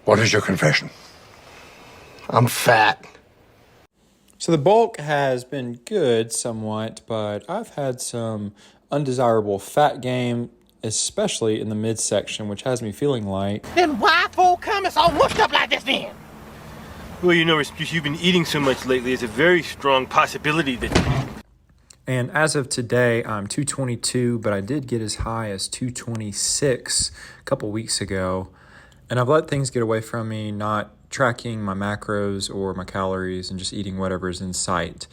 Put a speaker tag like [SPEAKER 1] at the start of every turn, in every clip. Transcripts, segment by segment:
[SPEAKER 1] What is your confession?
[SPEAKER 2] I'm fat.
[SPEAKER 3] So the bulk has been good somewhat, but I've had some undesirable fat gain, especially in the midsection, which has me feeling like...
[SPEAKER 4] Then why folk come all mushed up like this then?
[SPEAKER 5] Well, you know, Rasputin, you've been eating so much lately, it's a very strong possibility that...
[SPEAKER 3] And as of today, I'm 222, but I did get as high as 226 a couple weeks ago. And I've let things get away from me, not tracking my macros or my calories and just eating whatever's in sight.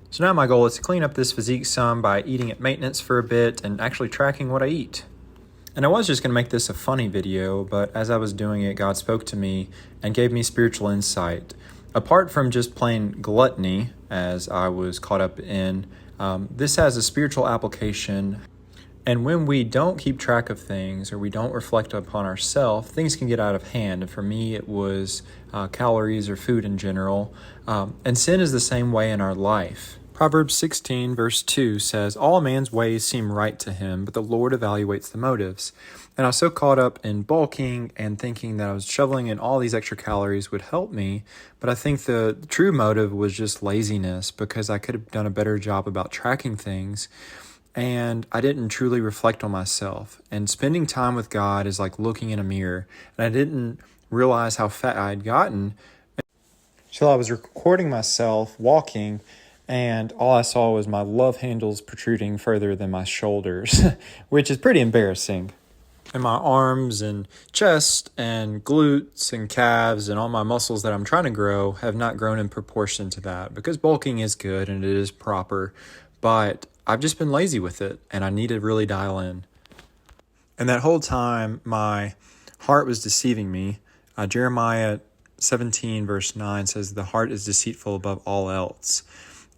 [SPEAKER 3] So now my goal is to clean up this physique some by eating at maintenance for a bit and actually tracking what I eat. And I was just going to make this a funny video, but as I was doing it, God spoke to me and gave me spiritual insight. Apart from just plain gluttony, as I was caught up in, this has a spiritual application. And when we don't keep track of things or we don't reflect upon ourselves, things can get out of hand. And for me, it was calories or food in general. And sin is the same way in our life. Proverbs 16 verse 2 says, "All man's ways seem right to him, but the Lord evaluates the motives." And I was so caught up in bulking and thinking that I was shoveling in all these extra calories would help me. But I think the true motive was just laziness, because I could have done a better job about tracking things. And I didn't truly reflect on myself. And spending time with God is like looking in a mirror. And I didn't realize how fat I had gotten until I was recording myself walking, and all I saw was my love handles protruding further than my shoulders, which is pretty embarrassing. And my arms and chest and glutes and calves and all my muscles that I'm trying to grow have not grown in proportion to that, because bulking is good and it is proper, but I've just been lazy with it, and I need to really dial in. And that whole time, my heart was deceiving me. Jeremiah 17 verse 9 says, "The heart is deceitful above all else."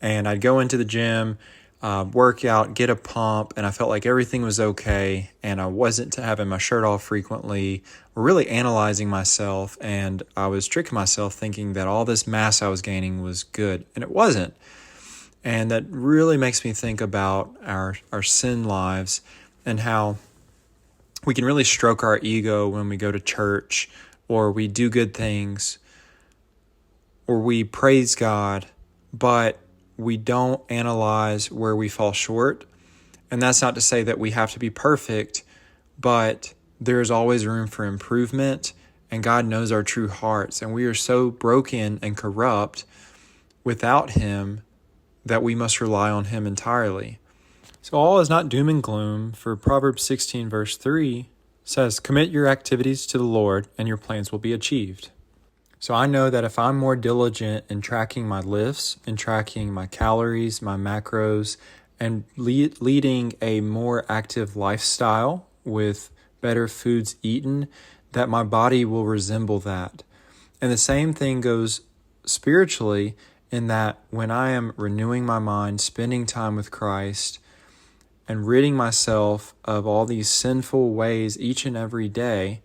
[SPEAKER 3] And I'd go into the gym, work out, get a pump, and I felt like everything was okay, and I wasn't having my shirt off frequently, or really analyzing myself, and I was tricking myself thinking that all this mass I was gaining was good, and it wasn't. And that really makes me think about our sin lives and how we can really stroke our ego when we go to church, or we do good things, or we praise God, but we don't analyze where we fall short. And that's not to say that we have to be perfect, but there is always room for improvement, and God knows our true hearts. And we are so broken and corrupt without Him that we must rely on Him entirely. So all is not doom and gloom, for Proverbs 16 verse 3 says, "Commit your activities to the Lord, and your plans will be achieved." So I know that if I'm more diligent in tracking my lifts, in tracking my calories, my macros, and leading a more active lifestyle with better foods eaten, that my body will resemble that. And the same thing goes spiritually, in that when I am renewing my mind, spending time with Christ, and ridding myself of all these sinful ways each and every day,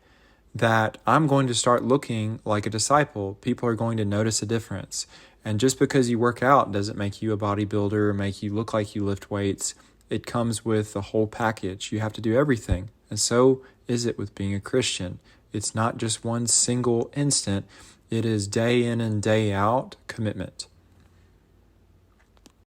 [SPEAKER 3] that I'm going to start looking like a disciple. People are going to notice a difference. And just because you work out doesn't make you a bodybuilder or make you look like you lift weights. It comes with the whole package. You have to do everything. And so is it with being a Christian. It's not just one single instant. It is day in and day out commitment.